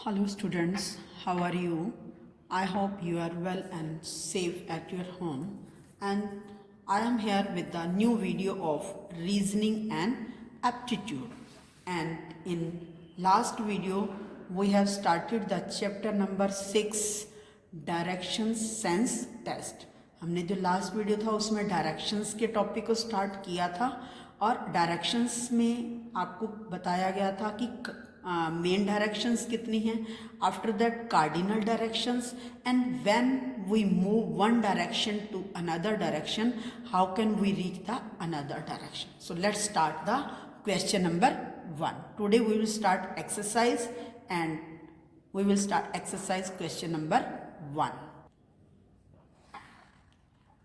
Hello students, how are you? I hope you are well and safe at your home, and I am here with the new video of reasoning and aptitude. And in last video we have started the chapter number 6 directions sense test. हमने जो last video था उसमें directions के topic को start किया था और directions में आपको बताया गया था कि मेन डायरेक्शंस कितनी हैं, after that cardinal directions, and when we move one direction to another direction how can we reach the another direction. So let's start the question number 1. Today we will start exercise and we will start exercise question number 1.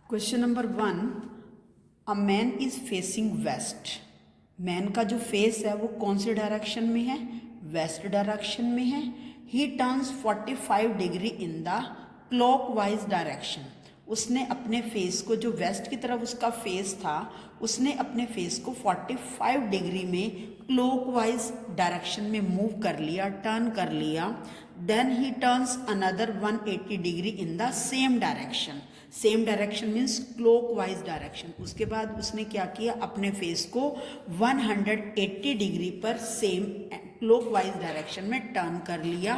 Question number 1. A man is facing west. Man का जो face है वो कौन से direction में है? West direction में है. ही turns 45 degree in the clockwise direction. उसने अपने फेस को, जो वेस्ट की तरफ उसका फेस था, उसने अपने फेस को 45 डिग्री में क्लॉकवाइज डायरेक्शन में मूव कर लिया, टर्न कर लिया. Then he turns another 180 degree in the same direction. Same direction means clockwise direction. उसके बाद उसने क्या किया, अपने फेस को 180 डिग्री पर सेम क्लॉकवाइज डायरेक्शन में टर्न कर लिया.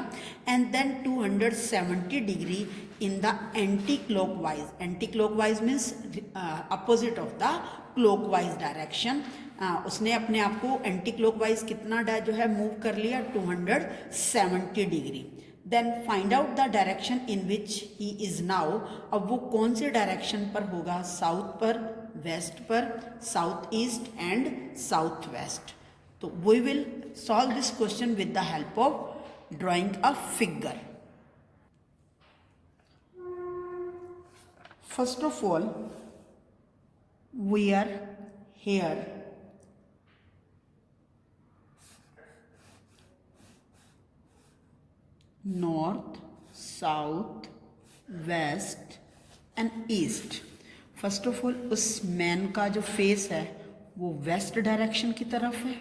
And then 270 degree in the anti clockwise. Anti clockwise means opposite of the clockwise direction. उसने अपने आप को एंटी क्लॉकवाइज कितना जो है मूव कर लिया, 270 degree. Then find out the direction in which he is now. अब वो कौन से डायरेक्शन पर होगा? साउथ पर, वेस्ट पर, south east and south west. तो we will solve this question with the help of drawing a figure. First of all we are here. North, south, west and east. First of all उस man का जो face है वो west direction की तरफ है.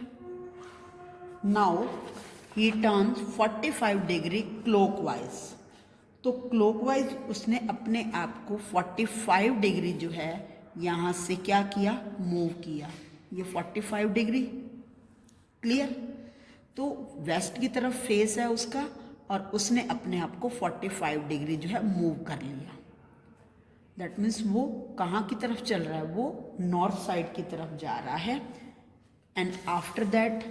Now he turn 45 degree clockwise. तो clockwise उसने अपने आप को 45 डिग्री जो है यहाँ से क्या किया, मूव किया. ये 45 डिग्री. क्लियर? तो वेस्ट की तरफ फेस है उसका और उसने अपने आप को 45 डिग्री जो है मूव कर लिया. दैट मीन्स वो कहाँ की तरफ चल रहा है? वो नॉर्थ साइड की तरफ जा रहा है. And after that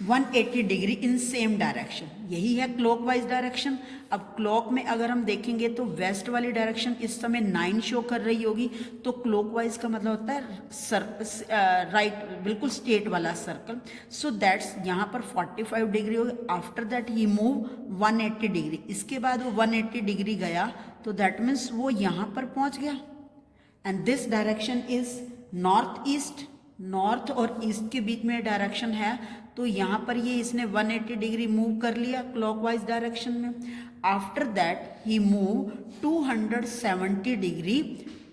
180 degree in same direction. यही है क्लॉकवाइज डायरेक्शन. अब क्लॉक में अगर हम देखेंगे तो वेस्ट वाली डायरेक्शन इस समय 9 शो कर रही होगी. तो क्लॉकवाइज का मतलब होता है राइट, बिल्कुल स्ट्रेट वाला सर्कल. सो दैट्स यहाँ पर 45 डिग्री होगी. After that he move 180 degree. इसके बाद वो 180 डिग्री गया तो दैट मीन्स वो यहाँ पर पहुँच गया. And this direction is north east. North और ईस्ट के बीच में डायरेक्शन है. तो यहाँ पर ये इसने 180 डिग्री मूव कर लिया क्लॉकवाइज डायरेक्शन में. After that he move 270 degree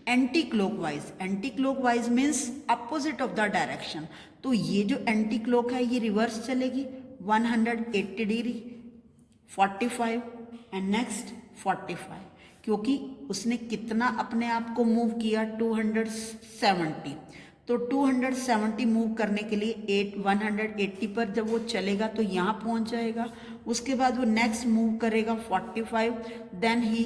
anti clockwise. Anti clockwise means opposite of the direction. तो ये जो एंटी क्लॉक है ये रिवर्स चलेगी 180 डिग्री, 45 एंड नेक्स्ट 45. क्योंकि उसने कितना अपने आप को मूव किया, 270. तो 270 मूव करने के लिए 180 पर जब वो चलेगा तो यहाँ पहुँच जाएगा. उसके बाद वो नेक्स्ट मूव करेगा 45. Then he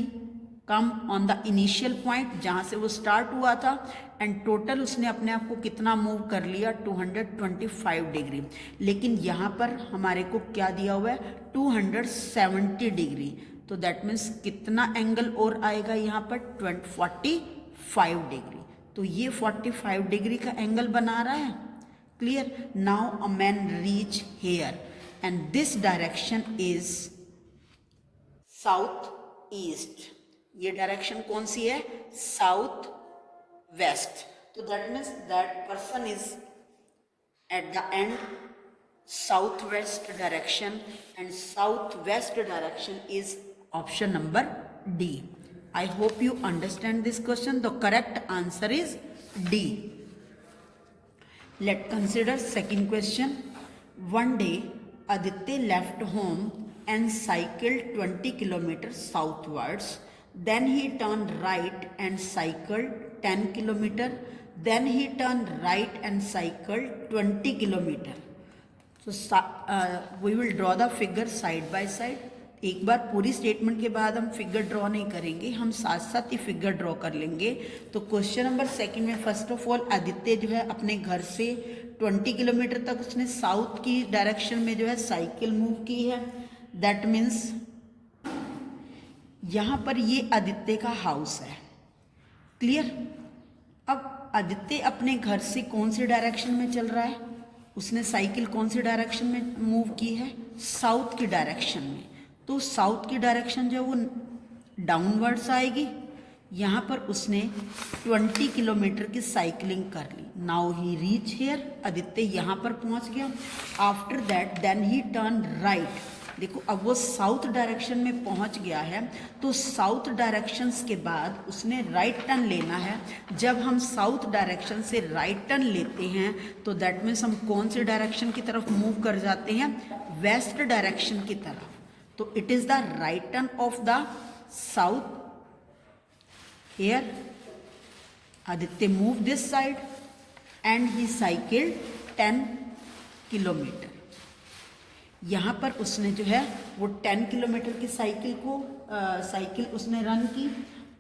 come on the initial point जहाँ से वो स्टार्ट हुआ था. एंड टोटल उसने अपने आप को कितना मूव कर लिया, 225 डिग्री. लेकिन यहाँ पर हमारे को क्या दिया हुआ है, 270 डिग्री. तो दैट मीन्स कितना एंगल और आएगा यहाँ पर, 45 डिग्री. तो ये 45 डिग्री का एंगल बना रहा है. Clear? Now a man reach here and this direction is south east. ये डायरेक्शन कौन सी है? South west. तो that means that person is at the end south west direction and south west direction is option number D. I hope you understand this question. The correct answer is D. Let's consider second question. One day Aditya left home and cycled 20 kilometers southwards. Then he turned right and cycled 10 kilometers. Then he turned right and cycled 20 kilometers. So we will draw the figure side by side. एक बार पूरी statement के बाद हम figure draw नहीं करेंगे, हम साथ साथ ही फिगर ड्रॉ कर लेंगे। तो क्वेश्चन नंबर सेकंड में फर्स्ट ऑफ ऑल आदित्य जो है अपने घर से 20 किलोमीटर तक उसने साउथ की डायरेक्शन में जो है साइकिल मूव की है। दैट मीन्स यहाँ पर ये आदित्य का हाउस है। क्लियर। अब आदित्य अपने घर से कौन सी डायरेक्शन में चल रहा है, उसने साइकिल कौन सी डायरेक्शन में मूव की है, साउथ की डायरेक्शन में। तो साउथ की डायरेक्शन जो है वो डाउनवर्ड्स आएगी। यहाँ पर उसने 20 किलोमीटर की साइकिलिंग कर ली। Now he reach here, Aditya यहाँ पर पहुँच गया। After that then he turn right. देखो अब वो साउथ डायरेक्शन में पहुँच गया है, तो साउथ डायरेक्शंस के बाद उसने राइट टर्न लेना है। जब हम साउथ डायरेक्शन से राइट टर्न लेते हैं तो दैट मीन्स हम कौन से डायरेक्शन की तरफ मूव कर जाते हैं, वेस्ट डायरेक्शन की तरफ। तो it is the right turn off the south. Here Aditya move this side and he cycled 10 kilometre. यहाँ पर उसने जो है वो 10 किलोमीटर की साइकिल उसने रन की।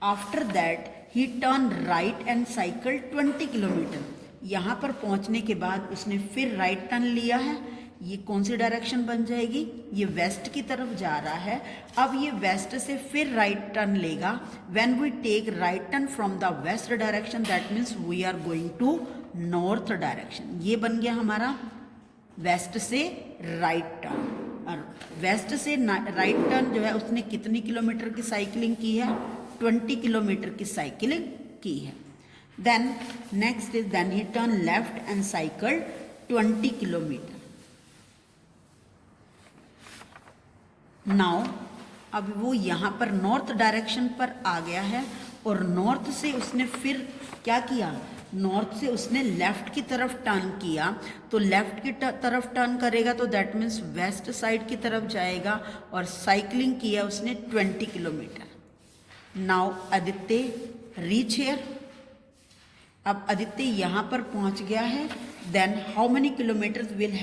After that he turn right and cycle 20 kilometre. यहाँ पर पहुँचने के बाद उसने फिर राइट टर्न लिया है। ये कौन सी डायरेक्शन बन जाएगी, ये वेस्ट की तरफ जा रहा है। अब ये वेस्ट से फिर राइट टर्न लेगा। When we take right turn from the west direction that means we are going to north direction. ये बन गया हमारा वेस्ट से राइट टर्न। और वेस्ट से राइट टर्न जो है उसने कितनी किलोमीटर की साइकिलिंग की है, 20 किलोमीटर की साइकिलिंग की है। Then next is then he turn left and cycle 20 kilometre. Now अब वो यहाँ पर नॉर्थ डायरेक्शन पर आ गया है और नॉर्थ से उसने फिर क्या किया, नॉर्थ से उसने लेफ्ट की तरफ टर्न किया। तो लेफ्ट की तरफ टर्न करेगा तो दैट मीन्स वेस्ट साइड की तरफ जाएगा और साइकिलिंग किया उसने 20 kilometre. Now Aditya reach here. अब आदित्य यहाँ पर पहुँच गया है। Then how many kilometres will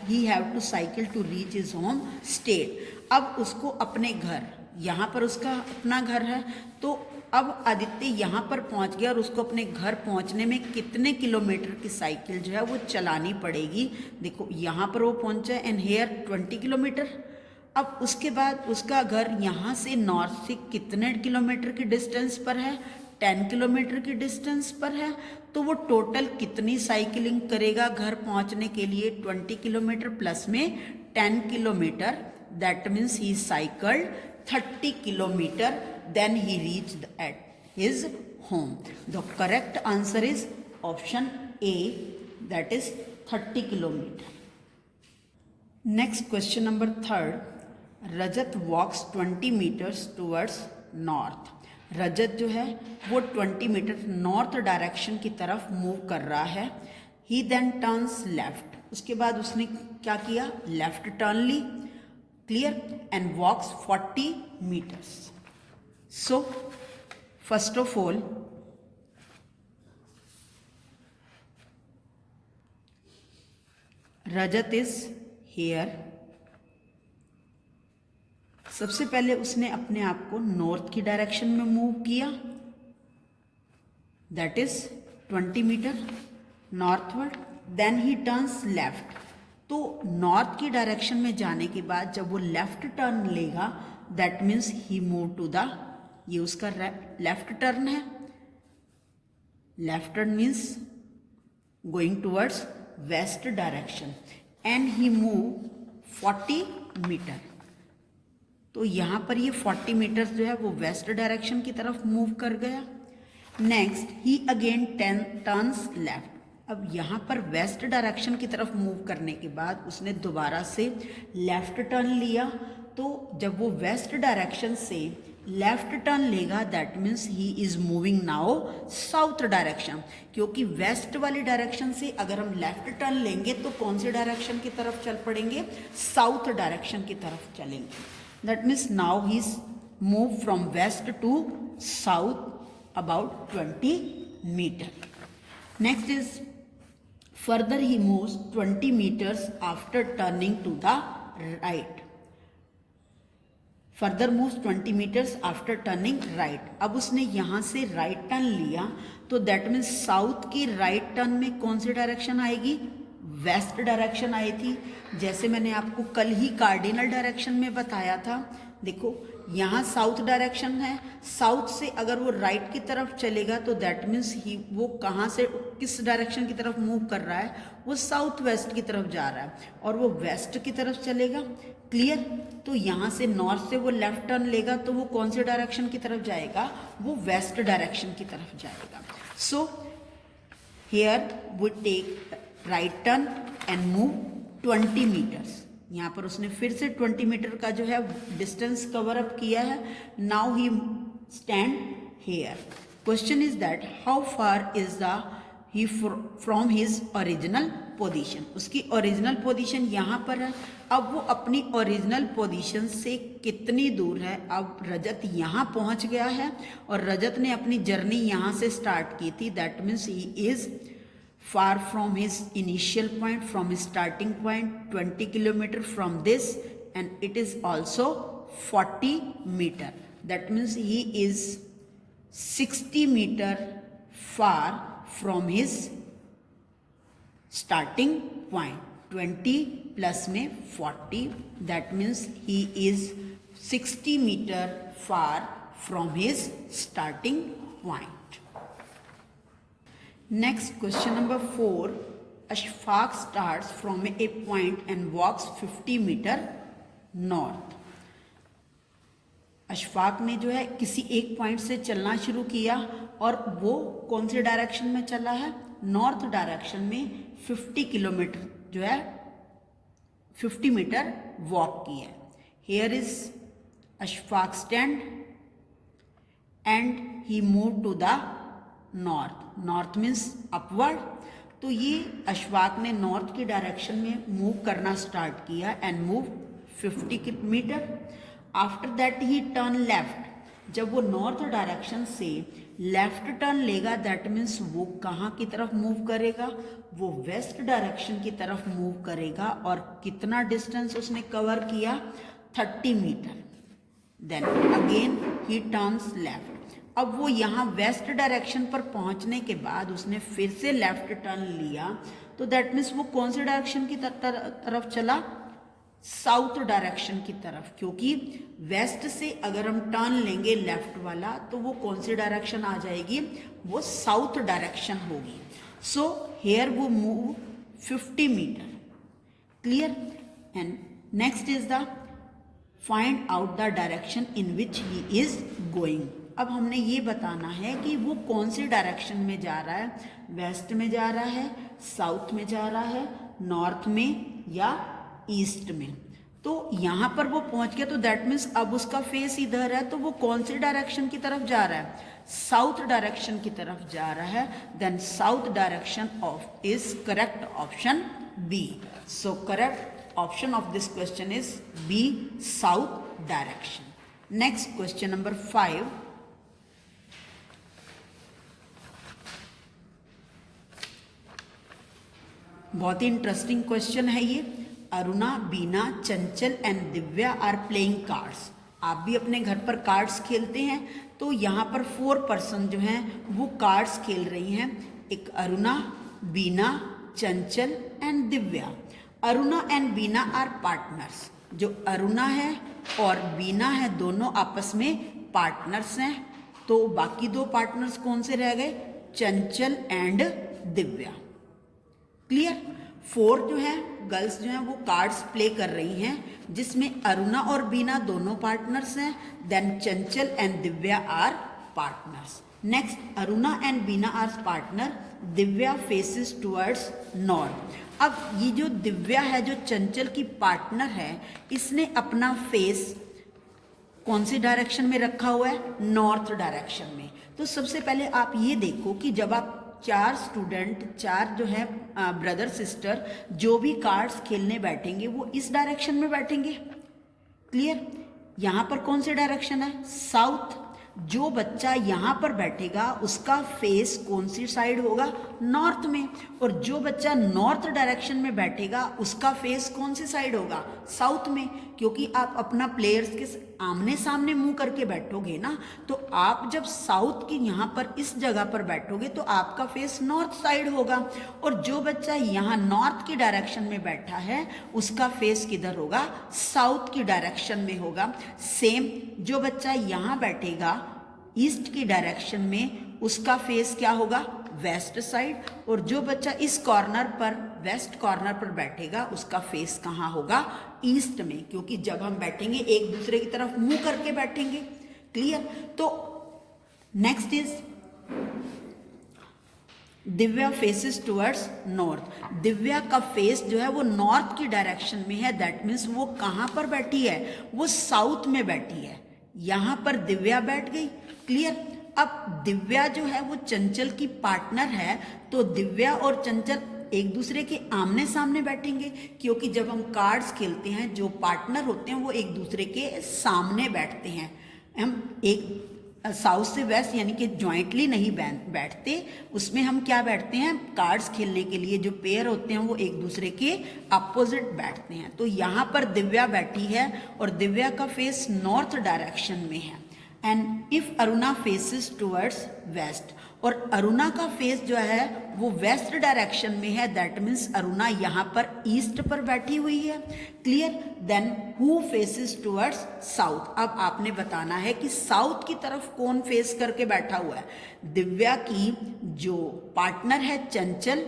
he have to cycle to reach his home state. अब उसको अपने घर, यहाँ पर उसका अपना घर है, तो अब आदित्य यहाँ पर पहुँच गया और उसको अपने घर पहुँचने में कितने किलोमीटर की साइकिल जो है वो चलानी पड़ेगी। देखो यहाँ पर वो पहुँचा एंड हेयर 20 किलोमीटर। अब उसके बाद उसका घर यहाँ से नॉर्थ से कितने किलोमीटर की डिस्टेंस पर है, 10 किलोमीटर की डिस्टेंस पर है। तो वो टोटल कितनी साइकिलिंग करेगा घर पहुँचने के लिए, 20 किलोमीटर प्लस में 10 kilometre. That means he cycled 30 kilometre. Then he reached at his home. The correct answer is option A, that is 30 kilometre. Next question number third. Rajat walks 20 metres towards north. Rajat जो है वो 20 metre north direction की तरफ move कर रहा है। He then turns left. उसके बाद उसने क्या किया, लेफ्ट टर्न ली। Clear. And walks 40 metres. So first of all Rajat is here. सबसे पहले उसने अपने आप को नॉर्थ की डायरेक्शन में मूव किया, that is 20 metre northward. Then he turns left. तो नॉर्थ की डायरेक्शन में जाने के बाद जब वो लेफ्ट टर्न लेगा that means he move to the, ये उसका लेफ्ट टर्न है। Left turn means going towards west direction and he move 40 metre. तो यहाँ पर ये 40 मीटर्स जो है वो वेस्ट डायरेक्शन की तरफ मूव कर गया। नेक्स्ट ही अगेन टर्न्स लेफ्ट। अब यहाँ पर वेस्ट डायरेक्शन की तरफ मूव करने के बाद उसने दोबारा से लेफ्ट टर्न लिया। तो जब वो वेस्ट डायरेक्शन से लेफ्ट टर्न लेगा that means he is moving now south direction, क्योंकि वेस्ट वाली डायरेक्शन से अगर हम लेफ्ट टर्न लेंगे तो कौन से डायरेक्शन की तरफ चल पड़ेंगे, साउथ डायरेक्शन की तरफ चलेंगे. That means now he is move from west to south about 20 metre. Next is further he moves 20 meters after turning to the right. Further moves 20 meters after turning right. अब उसने यहाँ से right turn लिया तो that means south की right turn में कौन सी direction आएगी, वेस्ट डायरेक्शन आई थी. जैसे मैंने आपको कल ही कार्डिनल डायरेक्शन में बताया था. देखो यहाँ साउथ डायरेक्शन है, साउथ से अगर वो राइट की तरफ चलेगा तो दैट मीन्स ही वो कहाँ से किस डायरेक्शन की तरफ मूव कर रहा है, वो साउथ वेस्ट की तरफ जा रहा है और वो वेस्ट की तरफ चलेगा. क्लियर. तो यहाँ से नॉर्थ से वो लेफ्ट टर्न लेगा तो वो कौन से डायरेक्शन की तरफ जाएगा, वो वेस्ट डायरेक्शन की तरफ जाएगा. So here we take right turn and move 20 metres. यहाँ पर उसने फिर से 20 मीटर का जो है डिस्टेंस कवर अप किया है. Now he stand hair. Question is that how far is the he from his original position. उसकी ओरिजिनल पोजीशन यहाँ पर है. अब वो अपनी ओरिजिनल पोजीशन से कितनी दूर है. अब रजत यहाँ पहुँच गया है और रजत ने अपनी जर्नी यहाँ से स्टार्ट की थी. That means he is far from his initial point, from his starting point, 20 kilometer from this, and it is also 40 meter. That means he is 60 meter far from his starting point. 20 plus में 40, that means he is 60 meter far from his starting point. Next, question number 4. Ashfaq starts from a point and walks 50 meter north. Ashfaq ने जो है किसी एक point से चलना शुरू किया और वो कौन से डायरेक्शन में चला है, नॉर्थ डायरेक्शन में 50 किलोमीटर जो है 50 मीटर वॉक किया. Here is Ashfaq stand and he move to the north. North means upward. तो ये अशफाक ने नॉर्थ की डायरेक्शन में मूव करना स्टार्ट किया and move 50 metre. After that he turn left. जब वो नॉर्थ डायरेक्शन से लेफ्ट टर्न लेगा दैट मीन्स वो कहाँ की तरफ मूव करेगा, वो वेस्ट डायरेक्शन की तरफ मूव करेगा. और कितना डिस्टेंस उसने कवर किया, 30 metre. Then again he turns left. अब वो यहाँ वेस्ट डायरेक्शन पर पहुँचने के बाद उसने फिर से लेफ्ट टर्न लिया तो दैट मीन्स वो कौन से डायरेक्शन की तरफ चला, साउथ डायरेक्शन की तरफ. क्योंकि वेस्ट से अगर हम टर्न लेंगे लेफ्ट वाला तो वो कौन सी डायरेक्शन आ जाएगी, वो साउथ डायरेक्शन होगी. सो हेयर वो move 50 metre. Clear. And next is the find out the direction in which he is going. अब हमने ये बताना है कि वो कौन से डायरेक्शन में जा रहा है, वेस्ट में जा रहा है, साउथ में जा रहा है, नॉर्थ में या ईस्ट में. तो यहाँ पर वो पहुँच गया तो दैट मीन्स अब उसका फेस इधर है तो वो कौन से डायरेक्शन की तरफ जा रहा है, साउथ डायरेक्शन की तरफ जा रहा है. Then south direction of is correct option B. So correct option of this question is B, south direction. Next question number 5. बहुत ही इंटरेस्टिंग क्वेश्चन है ये. Aruna, Bina, Chanchal and Divya are playing cards. आप भी अपने घर पर कार्ड्स खेलते हैं तो यहाँ पर 4 पर्सन जो हैं वो कार्ड्स खेल रही हैं. एक Aruna, Bina, Chanchal and Divya. Aruna and Bina are partners. जो अरुणा है और बीना है दोनों आपस में पार्टनर्स हैं. तो बाकी 2 पार्टनर्स कौन से रह गए, चंचल एंड दिव्या. क्लियर. 4 जो है गर्ल्स जो हैं वो कार्ड्स प्ले कर रही हैं जिसमें अरुणा और बीना दोनों पार्टनर्स हैं. Then Chanchal and Divya are partners. Next, Aruna and Bina are partner. Divya faces towards north. अब ये जो दिव्या है जो चंचल की पार्टनर है इसने अपना फेस कौन सी डायरेक्शन में रखा हुआ है, नॉर्थ डायरेक्शन में। तो सबसे पहले आप ये देखो कि जब आप चार स्टूडेंट, चार जो है ब्रदर सिस्टर, जो भी कार्ड्स खेलने बैठेंगे वो इस डायरेक्शन में बैठेंगे। क्लियर। यहाँ पर कौन सी डायरेक्शन है, साउथ। जो बच्चा यहाँ पर बैठेगा उसका फेस कौन सी साइड होगा, नॉर्थ में। और जो बच्चा नॉर्थ डायरेक्शन में बैठेगा उसका फेस कौन सी साइड होगा, साउथ में। क्योंकि आप अपना प्लेयर्स के आमने सामने मुंह करके बैठोगे ना, तो आप जब साउथ की यहाँ पर इस जगह पर बैठोगे तो आपका फेस नॉर्थ साइड होगा। और जो बच्चा यहाँ नॉर्थ की डायरेक्शन में बैठा है उसका फेस किधर होगा, साउथ की डायरेक्शन में होगा। सेम जो बच्चा यहाँ बैठेगा ईस्ट की डायरेक्शन में उसका फेस क्या होगा, वेस्ट साइड। और जो बच्चा इस कॉर्नर पर, वेस्ट कॉर्नर पर बैठेगा उसका फेस कहाँ होगा, ईस्ट में। क्योंकि जब हम बैठेंगे एक दूसरे की तरफ मुंह करके बैठेंगे। क्लियर। तो next is Divya faces towards north. Divya का फेस जो है वो नॉर्थ की डायरेक्शन में है, दैट मीन्स वो कहाँ पर बैठी है, वो साउथ में बैठी है। यहाँ पर दिव्या बैठ गई। क्लियर। अब दिव्या जो है वो चंचल की पार्टनर है, तो दिव्या और चंचल एक दूसरे के आमने सामने बैठेंगे। क्योंकि जब हम कार्ड्स खेलते हैं जो पार्टनर होते हैं वो एक दूसरे के सामने बैठते हैं। हम एक साउथ से वेस्ट यानी कि जॉइंटली नहीं बैठते, उसमें हम क्या बैठते हैं, कार्ड्स खेलने के लिए जो पेयर होते हैं वो एक दूसरे के अपोजिट बैठते हैं। तो यहाँ पर दिव्या बैठी है और दिव्या का फेस नॉर्थ डायरेक्शन में है। And if Aruna faces towards waste, और अरुणा का फेस जो है वो वेस्ट डायरेक्शन में है, दैट मीन्स अरुणा यहाँ पर ईस्ट पर बैठी हुई है। Clear. Then who faces towards south. अब आपने बताना है कि साउथ की तरफ कौन फेस करके बैठा हुआ है। दिव्या की जो पार्टनर है चंचल,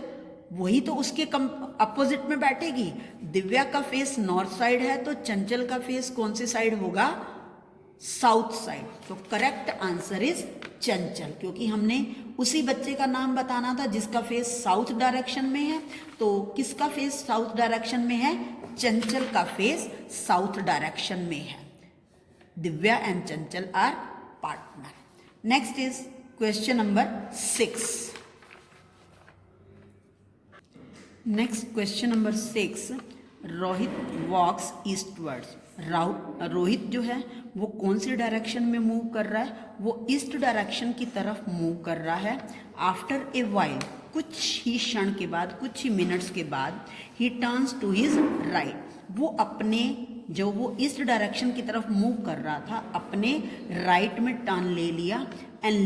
वही तो उसके अपोजिट में बैठेगी। दिव्या का फेस नॉर्थ साइड है तो चंचल का फेस कौन सी साइड होगा, साउथ साइड। तो करेक्ट आंसर इज चंचल, क्योंकि हमने उसी बच्चे का नाम बताना था जिसका फेस साउथ डायरेक्शन में है। तो किसका फेस साउथ डायरेक्शन में है, चंचल का फेस साउथ डायरेक्शन में है। Divya and Chanchal are partner. Next is question number 6। Next question number 6, Rohit walks eastwards. Rohit जो है वो कौन सी डायरेक्शन में मूव कर रहा है, वो ईस्ट डायरेक्शन की तरफ मूव कर रहा है। आफ्टर ए वाइल, कुछ ही क्षण के बाद, कुछ ही मिनट्स के बाद, he turns to his right. वो अपने जो वो ईस्ट डायरेक्शन की तरफ मूव कर रहा था अपने राइट में टर्न ले लिया। And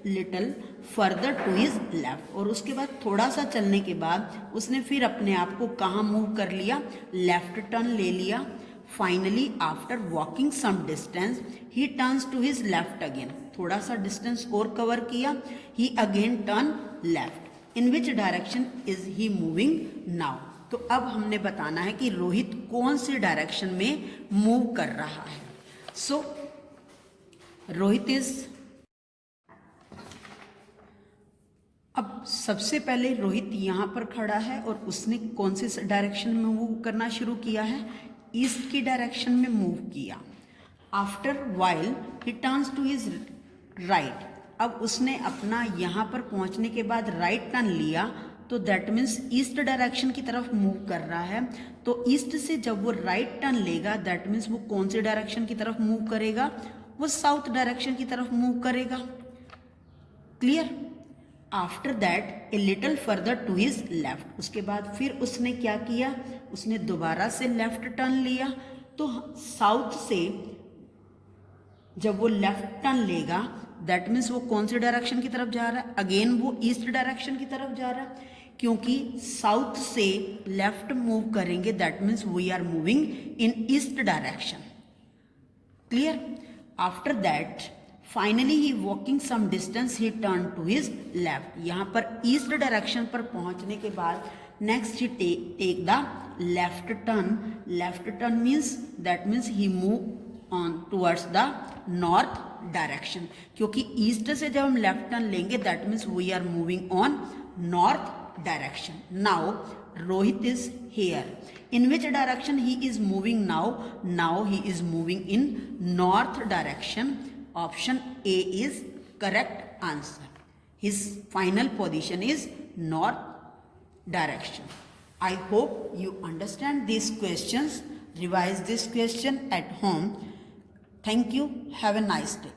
little further to his left, और उसके बाद थोड़ा सा चलने के बाद उसने फिर अपने आप को कहाँ मूव कर लिया, लेफ्ट टर्न ले लिया। Finally, after walking some distance, he turns to his left again. थोड़ा सा डिस्टेंस और कवर किया, he again turn left. In which direction is he moving now? तो अब हमने बताना है कि रोहित कौन सी डायरेक्शन में मूव कर रहा है। So, रोहित इज, अब सबसे पहले रोहित यहाँ पर खड़ा है और उसने कौन सी डायरेक्शन में मूव करना शुरू किया है, ईस्ट की डायरेक्शन में मूव किया। After while he turns to his right. अब उसने अपना यहाँ पर पहुँचने के बाद राइट टर्न लिया, तो दैट मीन्स ईस्ट डायरेक्शन की तरफ मूव कर रहा है। तो ईस्ट से जब वो राइट टर्न लेगा, दैट मीन्स वो कौन से डायरेक्शन की तरफ मूव करेगा, वो साउथ डायरेक्शन की तरफ मूव करेगा। Clear. After that a little further to his left, उसके बाद फिर उसने क्या किया, उसने दोबारा से लेफ्ट टर्न लिया। तो साउथ से जब वो लेफ्ट टर्न लेगा, दैट मीन्स वो कौन से डायरेक्शन की तरफ जा रहा है, अगेन वो ईस्ट डायरेक्शन की तरफ जा रहा है। क्योंकि साउथ से लेफ्ट मूव करेंगे, that means we are moving in east direction. Clear. After that finally he walking some distance he turn to his left. यहाँ पर ईस्ट डायरेक्शन पर पहुँचने के बाद next he take the left turn. Left turn means that means he move on towards the north direction. क्योंकि east से जब हम लेफ्ट टर्न लेंगे, that means we are moving on north direction. Now Rohit is here. In which direction he is moving now? Now he is moving in north direction. Option A is correct answer. His final position is north direction. I hope you understand these questions. Revise this question at home. Thank you. Have a nice day.